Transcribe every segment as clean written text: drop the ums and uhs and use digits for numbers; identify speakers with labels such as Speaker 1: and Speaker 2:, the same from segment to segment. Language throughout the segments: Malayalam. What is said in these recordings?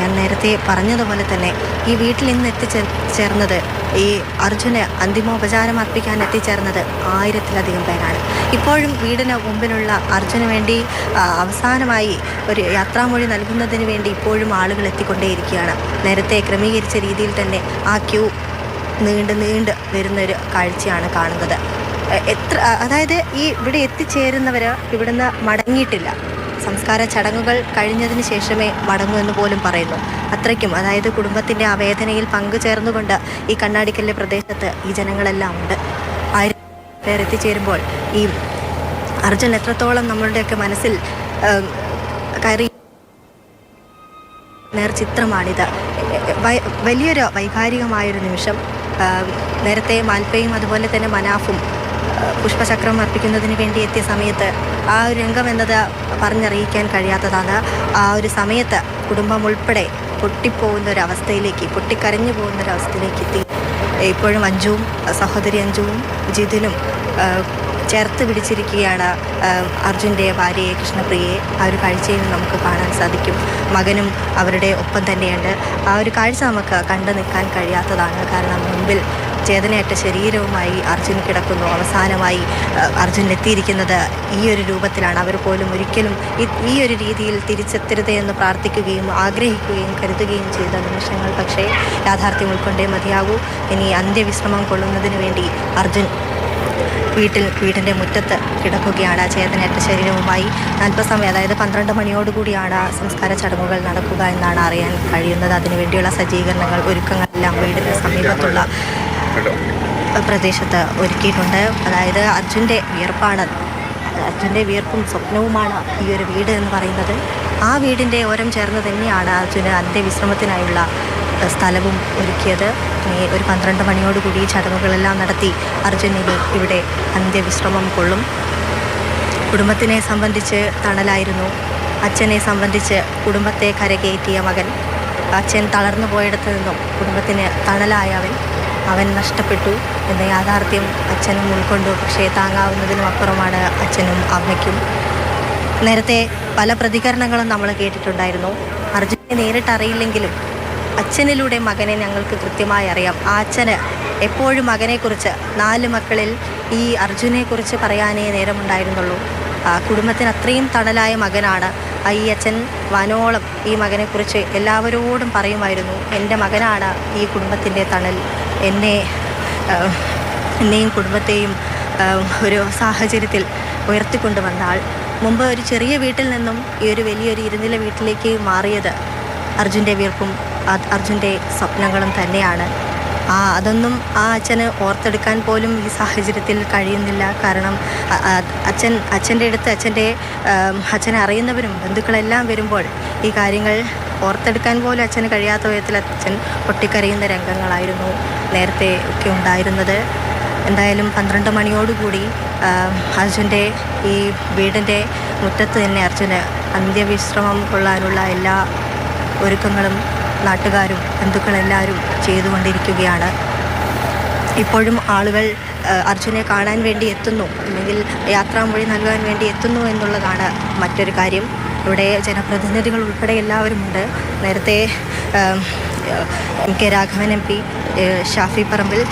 Speaker 1: ഞാൻ നേരത്തെ പറഞ്ഞതുപോലെ തന്നെ ഈ വീട്ടിൽ ഇന്ന് ചേർന്നത് ഈ അർജുന് അന്തിമോപചാരം അർപ്പിക്കാൻ എത്തിച്ചേർന്നത് 1000-ലധികം പേരാണ്. ഇപ്പോഴും വീടിന് മുമ്പിലുള്ള അർജുന് വേണ്ടി അവസാനമായി ഒരു യാത്രാമൊഴി നൽകുന്നതിന് വേണ്ടി ഇപ്പോഴും ആളുകൾ എത്തിക്കൊണ്ടേയിരിക്കുകയാണ്. നേരത്തെ ക്രമീകരിച്ച രീതിയിൽ തന്നെ ആ ക്യൂ നീണ്ട് വരുന്നൊരു കാഴ്ചയാണ് കാണുന്നത്. അതായത് ഈ ഇവിടെ എത്തിച്ചേരുന്നവർ ഇവിടുന്ന് മടങ്ങിയിട്ടില്ല. സംസ്കാര ചടങ്ങുകൾ കഴിഞ്ഞതിന് ശേഷമേ മടങ്ങൂ എന്ന് പോലും പറയുന്നു. അത്രയ്ക്കും, അതായത് കുടുംബത്തിൻ്റെ ആ വേദനയിൽ പങ്കുചേർന്നുകൊണ്ട് ഈ കണ്ണാടിക്കല്ല് പ്രദേശത്ത് ഈ ജനങ്ങളെല്ലാം ഉണ്ട്. 1000 പേർ എത്തിച്ചേരുമ്പോൾ ഈ അർജുൻ എത്രത്തോളം നമ്മളുടെയൊക്കെ മനസ്സിൽ കയറി നേർചിത്രമാണിത്. വലിയൊരു വൈകാരികമായൊരു നിമിഷം. നേരത്തെ മാൽപ്പയും അതുപോലെ തന്നെ മനാഫും പുഷ്പചക്രം അർപ്പിക്കുന്നതിന് വേണ്ടി എത്തിയ സമയത്ത് ആ ഒരു രംഗം എന്നത് പറഞ്ഞറിയിക്കാൻ കഴിയാത്തതാണ്. ആ ഒരു സമയത്ത് കുടുംബം ഉൾപ്പെടെ പൊട്ടിക്കരഞ്ഞു പോകുന്നൊരവസ്ഥയിലേക്ക് എത്തി. ഇപ്പോഴും അഞ്ജുവും സഹോദരി അഞ്ജുവും ജിതിനും ചേർത്ത് പിടിച്ചിരിക്കുകയാണ് അർജുൻ്റെ ഭാര്യയെ കൃഷ്ണപ്രിയയെ. ആ ഒരു കാഴ്ചയിൽ നമുക്ക് കാണാൻ സാധിക്കും. മകനും അവരുടെ ഒപ്പം തന്നെയുണ്ട്. ആ ഒരു കാഴ്ച നമുക്ക് കണ്ടു നിൽക്കാൻ കഴിയാത്തതാണ്. കാരണം മുൻപിൽ ചേതനയേറ്റ ശരീരവുമായി അർജുൻ കിടക്കുന്നു. അവസാനമായി അർജുൻ എത്തിയിരിക്കുന്നത് ഈ ഒരു രൂപത്തിലാണ്. അവർ പോലും ഒരിക്കലും ഈ ഒരു രീതിയിൽ തിരിച്ചെത്തരുതേ എന്ന് പ്രാർത്ഥിക്കുകയും ആഗ്രഹിക്കുകയും കരുതുകയും ചെയ്ത നിമിഷങ്ങൾ പക്ഷേ യാഥാർത്ഥ്യം ഉൾക്കൊണ്ടേ മതിയാകൂ. ഇനി അന്ത്യവിശ്രമം കൊള്ളുന്നതിന് വേണ്ടി അർജുൻ വീടിൻ്റെ മുറ്റത്ത് കിടക്കുകയാണ് ചേതനയേറ്റ ശരീരവുമായി. അല്പസമയം, അതായത് 12 മണിയോടുകൂടിയാണ് സംസ്കാര ചടങ്ങുകൾ നടക്കുക എന്നാണ് അറിയാൻ കഴിയുന്നത്. അതിനുവേണ്ടിയുള്ള സജ്ജീകരണങ്ങൾ, ഒരുക്കങ്ങളെല്ലാം വീടിന് സമീപത്തുള്ള പ്രദേശത്ത് ഒരുക്കിയിട്ടുണ്ട്. അതായത് അർജുൻ്റെ വിയർപ്പും സ്വപ്നവുമാണ് ഈ ഒരു വീട് എന്ന് പറയുന്നത്. ആ വീടിൻ്റെ ഓരം ചേർന്ന് തന്നെയാണ് അർജുന് അന്ത്യവിശ്രമത്തിനായുള്ള സ്ഥലവും ഒരുക്കിയത്. ഒരു 12 മണിയോടുകൂടി ചടങ്ങുകളെല്ലാം നടത്തി അർജുനിന് ഇവിടെ അന്ത്യവിശ്രമം കൊള്ളും. കുടുംബത്തിനെ സംബന്ധിച്ച് തണലായിരുന്നു. അച്ഛനെ സംബന്ധിച്ച് കുടുംബത്തെ കരകയറ്റിയ മകൻ. അച്ഛൻ തളർന്നു പോയിടത്തു നിന്നും കുടുംബത്തിന് തണലായ അവൻ നഷ്ടപ്പെട്ടു എന്ന യാഥാർത്ഥ്യം അച്ഛനും ഉൾക്കൊണ്ടു. പക്ഷേ താങ്ങാവുന്നതിനും അപ്പുറമാണ് അച്ഛനും അമ്മയ്ക്കും. നേരത്തെ പല പ്രതികരണങ്ങളും നമ്മൾ കേട്ടിട്ടുണ്ടായിരുന്നു. അർജുനെ നേരിട്ടറിയില്ലെങ്കിലും അച്ഛനിലൂടെ മകനെ ഞങ്ങൾക്ക് കൃത്യമായി അറിയാം. ആ അച്ഛന് എപ്പോഴും മകനെക്കുറിച്ച്, 4 മക്കളിൽ ഈ അർജുനെക്കുറിച്ച് പറയാനേ നേരമുണ്ടായിരുന്നുള്ളൂ. കുടുംബത്തിന് അത്രയും തണലായ മകനാണ്. ഈ അച്ഛൻ വാനോളം ഈ മകനെക്കുറിച്ച് എല്ലാവരോടും പറയുമായിരുന്നു. എൻ്റെ മകനാണ് ഈ കുടുംബത്തിൻ്റെ തണൽ. എന്നെയും കുടുംബത്തെയും ഒരു സാഹചര്യത്തിൽ ഉയർത്തിക്കൊണ്ടുവന്ന ആൾ. മുമ്പ് ഒരു ചെറിയ വീട്ടിൽ നിന്നും ഈ ഒരു വലിയൊരു ഇരുനില വീട്ടിലേക്ക് മാറിയത് അർജുൻ്റെ വീർപ്പും അർജുൻ്റെ സ്വപ്നങ്ങളും തന്നെയാണ്. അതൊന്നും ആ അച്ഛന് ഓർത്തെടുക്കാൻ പോലും ഈ സാഹചര്യത്തിൽ കഴിയുന്നില്ല. കാരണം അച്ഛൻ്റെ അടുത്ത് അച്ഛനെ അറിയുന്നവരും ബന്ധുക്കളെല്ലാം വരുമ്പോൾ ഈ കാര്യങ്ങൾ ഓർത്തെടുക്കാൻ പോലും അച്ഛന് കഴിയാത്ത വിധത്തിൽ അച്ഛൻ പൊട്ടിക്കരയുന്ന രംഗങ്ങളായിരുന്നു നേരത്തെ ഒക്കെ ഉണ്ടായിരുന്നത്. എന്തായാലും 12 മണിയോടുകൂടി അർജുൻ്റെ ഈ വീടിൻ്റെ മുറ്റത്ത് തന്നെ അർജുന് അന്ത്യവിശ്രമം കൊള്ളാനുള്ള എല്ലാ ഒരുക്കങ്ങളും നാട്ടുകാരും ബന്ധുക്കളെല്ലാവരും ചെയ്തുകൊണ്ടിരിക്കുകയാണ്. ഇപ്പോഴും ആളുകൾ അർജുനെ കാണാൻ വേണ്ടി എത്തുന്നു, അല്ലെങ്കിൽ യാത്രാമൊഴി നൽകാൻ വേണ്ടി എത്തുന്നു എന്നുള്ളതാണ് മറ്റൊരു കാര്യം. ഇവിടെ ജനപ്രതിനിധികൾ ഉൾപ്പെടെ എല്ലാവരുമുണ്ട്. നേരത്തെ MK രാഘവൻ MP, ഷാഫി പറമ്പിൽ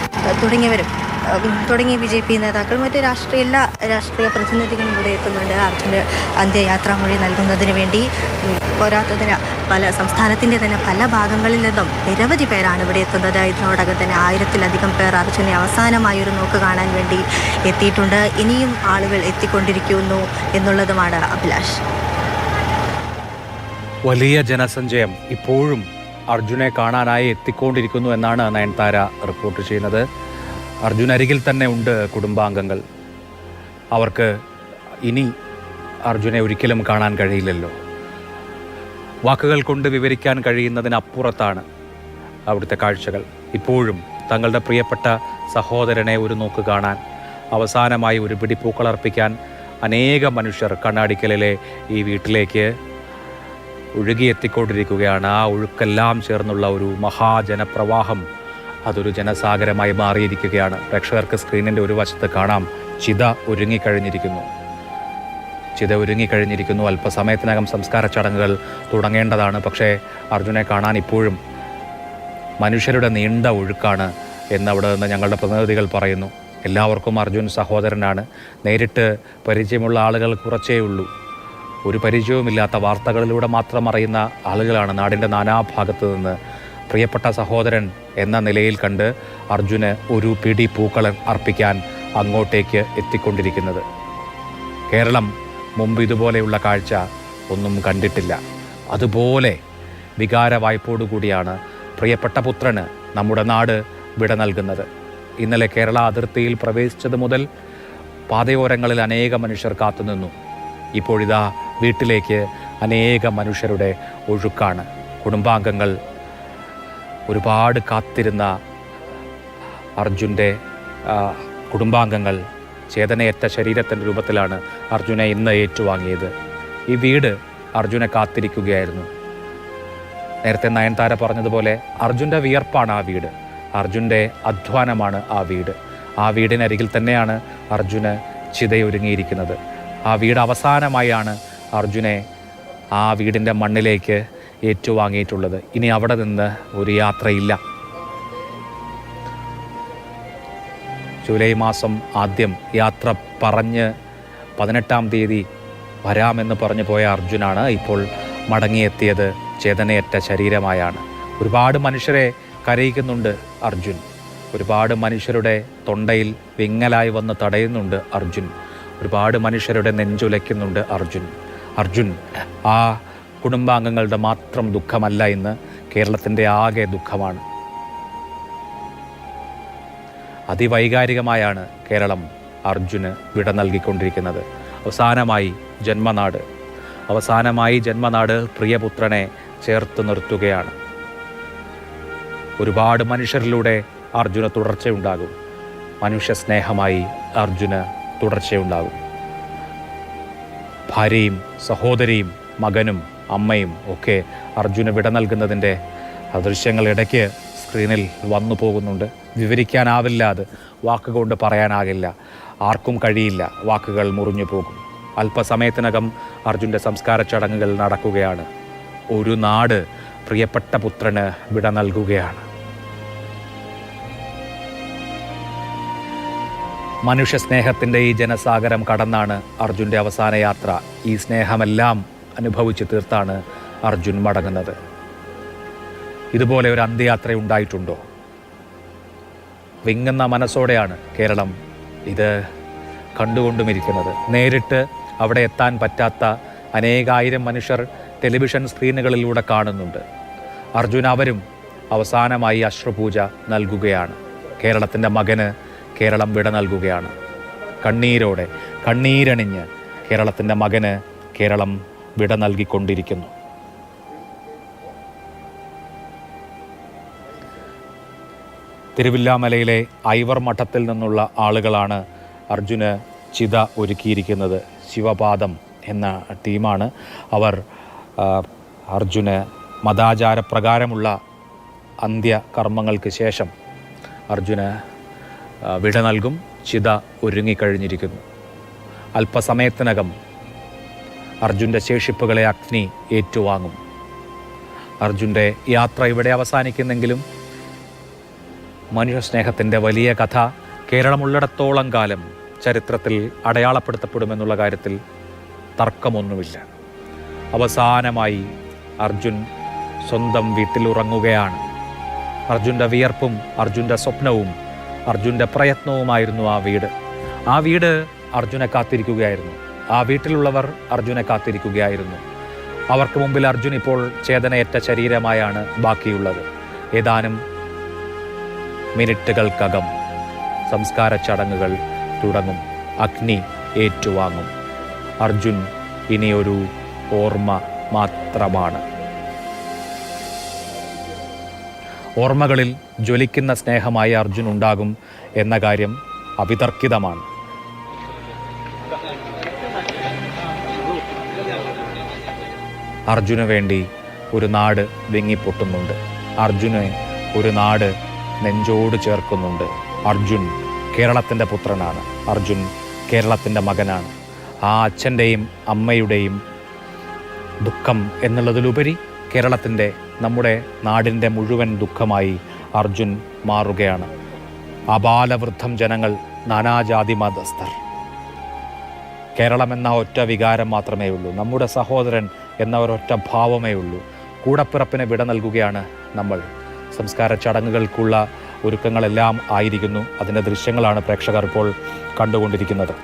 Speaker 1: തുടങ്ങിയ BJP നേതാക്കൾ, മറ്റ് എല്ലാ രാഷ്ട്രീയ പ്രതിനിധികളും ഇവിടെ എത്തുന്നുണ്ട് അർജുൻ്റെ അന്ത്യയാത്രാമൊഴി നൽകുന്നതിന് വേണ്ടി. പോരാത്തതിന് സംസ്ഥാനത്തിൻ്റെ തന്നെ പല ഭാഗങ്ങളിൽ നിന്നും നിരവധി പേരാണ് ഇവിടെ എത്തുന്നത്. ഇതിനോടകം തന്നെ 1000-ലധികം പേർ അർജുനെ അവസാനമായൊരു നോക്ക് കാണാൻ വേണ്ടി എത്തിയിട്ടുണ്ട്. ഇനിയും ആളുകൾ എത്തിക്കൊണ്ടിരിക്കുന്നു എന്നുള്ളതുമാണ് അഭിലാഷ്.
Speaker 2: വലിയ ജനസഞ്ചയം ഇപ്പോഴും അർജുനെ കാണാനായി എത്തിക്കൊണ്ടിരിക്കുന്നു എന്നാണ് നയൻതാര റിപ്പോർട്ട് ചെയ്യുന്നത്. അർജുൻ അരികിൽ തന്നെ ഉണ്ട് കുടുംബാംഗങ്ങൾ. അവർക്ക് ഇനി അർജുനെ ഒരിക്കലും കാണാൻ കഴിയില്ലല്ലോ. വാക്കുകൾ കൊണ്ട് വിവരിക്കാൻ കഴിയുന്നതിനപ്പുറത്താണ് അവിടുത്തെ കാഴ്ചകൾ. ഇപ്പോഴും തങ്ങളുടെ പ്രിയപ്പെട്ട സഹോദരനെ ഒരു നോക്ക് കാണാൻ, അവസാനമായി ഒരു പിടി പൂക്കളർപ്പിക്കാൻ അനേകം മനുഷ്യർ കണ്ണാടിക്കലിലെ ഈ വീട്ടിലേക്ക് ഒഴുകിയെത്തിക്കൊണ്ടിരിക്കുകയാണ്. ആ ഒഴുക്കെല്ലാം ചേർന്നുള്ള ഒരു മഹാജനപ്രവാഹം, അതൊരു ജനസാഗരമായി മാറിയിരിക്കുകയാണ്. പ്രേക്ഷകർക്ക് സ്ക്രീനിൻ്റെ ഒരു വശത്ത് കാണാം, ചിത ഒരുങ്ങിക്കഴിഞ്ഞിരിക്കുന്നു. ചിത ഒരുങ്ങിക്കഴിഞ്ഞിരിക്കുന്നു. അല്പസമയത്തിനകം സംസ്കാര ചടങ്ങുകൾ തുടങ്ങേണ്ടതാണ്. പക്ഷേ അർജുനെ കാണാൻ ഇപ്പോഴും മനുഷ്യരുടെ നീണ്ട ഒഴുക്കാണ് എന്നവിടെ നിന്ന് ഞങ്ങളുടെ പ്രതിനിധികൾ പറയുന്നു. എല്ലാവർക്കും അർജുൻ സഹോദരനാണ്. നേരിട്ട് പരിചയമുള്ള ആളുകൾ കുറച്ചേ ഉള്ളൂ. ഒരു പരിചയവുമില്ലാത്ത വാർത്തകളിലൂടെ മാത്രം അറിയുന്ന ആളുകളാണ് നാടിൻ്റെ നാനാഭാഗത്ത് നിന്ന് പ്രിയപ്പെട്ട സഹോദരൻ എന്ന നിലയിൽ കണ്ട് അർജുന് ഒരു പിടി പൂക്കൾ അർപ്പിക്കാൻ അങ്ങോട്ടേക്ക് എത്തിക്കൊണ്ടിരിക്കുന്നത്. കേരളം മുമ്പ് ഇതുപോലെയുള്ള കാഴ്ച ഒന്നും കണ്ടിട്ടില്ല. അതുപോലെ വികാര വായ്പോടുകൂടിയാണ് പ്രിയപ്പെട്ട പുത്രന് നമ്മുടെ നാട് വിട നൽകുന്നത്. ഇന്നലെ കേരള അതിർത്തിയിൽ പ്രവേശിച്ചത് മുതൽ പാതയോരങ്ങളിൽ അനേക മനുഷ്യർ കാത്തുനിന്നു. ഇപ്പോഴിതാ വീട്ടിലേക്ക് അനേക മനുഷ്യരുടെ ഒഴുക്കാണ്. കുടുംബാംഗങ്ങൾ ഒരുപാട് കാത്തിരുന്ന അർജുൻ്റെ കുടുംബാംഗങ്ങൾ ചേതനയേറ്റ ശരീരത്തിൻ്റെ രൂപത്തിലാണ് അർജുനെ ഇന്ന് ഏറ്റുവാങ്ങിയത്. ഈ വീട് അർജുനെ കാത്തിരിക്കുകയായിരുന്നു. നേരത്തെ നയൻതാര പറഞ്ഞതുപോലെ അർജുൻ്റെ വിയർപ്പാണ് ആ വീട്, അർജുൻ്റെ അധ്വാനമാണ് ആ വീട്. ആ വീടിനരികിൽ തന്നെയാണ് അർജുന് ചിതയൊരുങ്ങിയിരിക്കുന്നത്. ആ വീട് അവസാനമായാണ് അർജുനെ ആ വീടിൻ്റെ മണ്ണിലേക്ക് ഏറ്റുവാങ്ങിയിട്ടുള്ളത്. ഇനി അവിടെ നിന്ന് ഒരു യാത്രയില്ല. ജൂലൈ മാസം ആദ്യം യാത്ര പറഞ്ഞ് 18-ാം തീയതി വരാമെന്ന് പറഞ്ഞു പോയ അർജുനാണ് ഇപ്പോൾ മടങ്ങിയെത്തിയത് ചേതനയേറ്റ ശരീരമായാണ്. ഒരുപാട് മനുഷ്യരെ കരയിക്കുന്നുണ്ട് അർജുൻ. ഒരുപാട് മനുഷ്യരുടെ തൊണ്ടയിൽ വിങ്ങലായി വന്ന് തടയുന്നുണ്ട് അർജുൻ. ഒരുപാട് മനുഷ്യരുടെ നെഞ്ചുലയ്ക്കുന്നുണ്ട് അർജുൻ. ആ കുടുംബാംഗങ്ങളുടെ മാത്രം ദുഃഖമല്ല, ഇന്ന് കേരളത്തിൻ്റെ ആകെ ദുഃഖമാണ്. അതിവൈകാരികമായാണ് കേരളം അർജുന് വിട നൽകിക്കൊണ്ടിരിക്കുന്നത്. അവസാനമായി ജന്മനാട് പ്രിയപുത്രനെ ചേർത്ത് നിർത്തുകയാണ്. ഒരുപാട് മനുഷ്യരിലൂടെ അർജുന് തുടർച്ചയുണ്ടാകും. മനുഷ്യ സ്നേഹമായി അർജുന് തുടർച്ചയുണ്ടാകും. ഭാര്യയും സഹോദരിയും മകനും അമ്മയും ഒക്കെ അർജുന് വിട നൽകുന്നതിൻ്റെ ദൃശ്യങ്ങൾ ഇടയ്ക്ക് സ്ക്രീനിൽ വന്നു പോകുന്നുണ്ട്. വിവരിക്കാനാവില്ല, അത് വാക്കുകൊണ്ട് പറയാനാകില്ല, ആർക്കും കഴിയില്ല. വാക്കുകൾ മുറിഞ്ഞു പോകും. അല്പസമയത്തിനകം അർജുൻ്റെ സംസ്കാര ചടങ്ങുകൾ നടക്കുകയാണ്. ഒരു നാട് പ്രിയപ്പെട്ട പുത്രന് വിട നൽകുകയാണ്. മനുഷ്യ സ്നേഹത്തിൻ്റെ ഈ ജനസാഗരം കടന്നാണ് അർജുൻ്റെ അവസാന യാത്ര. ഈ സ്നേഹമെല്ലാം അനുഭവിച്ച് തീർത്താണ് അർജുൻ മടങ്ങുന്നത്. ഇതുപോലെ ഒരു അന്ത്യയാത്ര ഉണ്ടായിട്ടുണ്ടോ? വിങ്ങുന്ന മനസ്സോടെയാണ് കേരളം ഇത് കണ്ടുകൊണ്ടുമിരിക്കുന്നത്. നേരിട്ട് അവിടെ എത്താൻ പറ്റാത്ത അനേകായിരം മനുഷ്യർ ടെലിവിഷൻ സ്ക്രീനുകളിലൂടെ കാണുന്നുണ്ട്. അർജുൻ അവരും അവസാനമായി അശ്രുപൂജ നൽകുകയാണ്. കേരളത്തിൻ്റെ മകന് കേരളം വിട നൽകുകയാണ്. കണ്ണീരണിഞ്ഞ് കേരളത്തിൻ്റെ മകന് കേരളം വിട നൽകിക്കൊണ്ടിരിക്കുന്നു. തിരുവില്ലാമലയിലെ ഐവർ മഠത്തിൽ നിന്നുള്ള ആളുകളാണ് അർജുന് ചിത ഒരുക്കിയിരിക്കുന്നത്. ശിവപാദം എന്ന ടീമാണ് അവർ. അർജുന് മതാചാരപ്രകാരമുള്ള അന്ത്യകർമ്മങ്ങൾക്ക് ശേഷം അർജുന് വിട നൽകും. ചിത ഒരുങ്ങിക്കഴിഞ്ഞിരിക്കുന്നു. അല്പസമയത്തിനകം അർജുൻ്റെ ശേഷിപ്പുകളെ അഗ്നി ഏറ്റുവാങ്ങും. അർജുൻ്റെ യാത്ര ഇവിടെ അവസാനിക്കുന്നെങ്കിലും മനുഷ്യസ്നേഹത്തിൻ്റെ വലിയ കഥ കേരളമുള്ളിടത്തോളം കാലം ചരിത്രത്തിൽ അടയാളപ്പെടുത്തപ്പെടുമെന്നുള്ള കാര്യത്തിൽ തർക്കമൊന്നുമില്ല. അവസാനമായി അർജുൻ സ്വന്തം വീട്ടിൽ ഉറങ്ങുകയാണ്. അർജുൻ്റെ വിയർപ്പും അർജുൻ്റെ സ്വപ്നവും അർജുൻ്റെ പ്രയത്നവുമായിരുന്നു ആ വീട് അർജുനെ കാത്തിരിക്കുകയായിരുന്നു. ആ വീട്ടിലുള്ളവർ അർജുനെ കാത്തിരിക്കുകയായിരുന്നു. അവർക്ക് മുമ്പിൽ അർജുൻ ഇപ്പോൾ ചേതനയേറ്റ ശരീരമായാണ് ബാക്കിയുള്ളത്. ഏതാനും മിനിറ്റുകൾക്കകം സംസ്കാര ചടങ്ങുകൾ തുടങ്ങും. അഗ്നി ഏറ്റുവാങ്ങും. അർജുൻ ഇനിയൊരു ഓർമ്മ മാത്രമാണ്. ഓർമ്മകളിൽ ജ്വലിക്കുന്ന സ്നേഹമായി അർജുൻ ഉണ്ടാകും എന്ന കാര്യം അവിതർക്കിതമാണ്. അർജുന് വേണ്ടി ഒരു നാട് വിങ്ങിപ്പൊട്ടുന്നുണ്ട്. അർജുനെ ഒരു നാട് നെഞ്ചോട് ചേർക്കുന്നുണ്ട്. അർജുൻ കേരളത്തിൻ്റെ പുത്രനാണ്. അർജുൻ കേരളത്തിൻ്റെ മകനാണ്. ആ അച്ഛൻ്റെയും അമ്മയുടെയും ദുഃഖം എന്നുള്ളതിലുപരി കേരളത്തിൻ്റെ, നമ്മുടെ നാടിൻ്റെ മുഴുവൻ ദുഃഖമായി അർജുൻ മാറുകയാണ്. അബാലവൃദ്ധം ജനങ്ങൾ, നാനാജാതി മതസ്ഥർ. കേരളം എന്ന ഒറ്റ വികാരം മാത്രമേ ഉള്ളൂ, നമ്മുടെ സഹോദരൻ എന്ന ഒരൊറ്റ ഭാവമേ ഉള്ളൂ. കൂടപ്പിറപ്പിന് വിട നൽകുകയാണ് നമ്മൾ. സംസ്കാര ചടങ്ങുകൾക്കുള്ള ഒരുക്കങ്ങളെല്ലാം ആയിരിക്കുന്നു. അതിൻ്റെ ദൃശ്യങ്ങളാണ് പ്രേക്ഷകർ ഇപ്പോൾ കണ്ടുകൊണ്ടിരിക്കുന്നത്.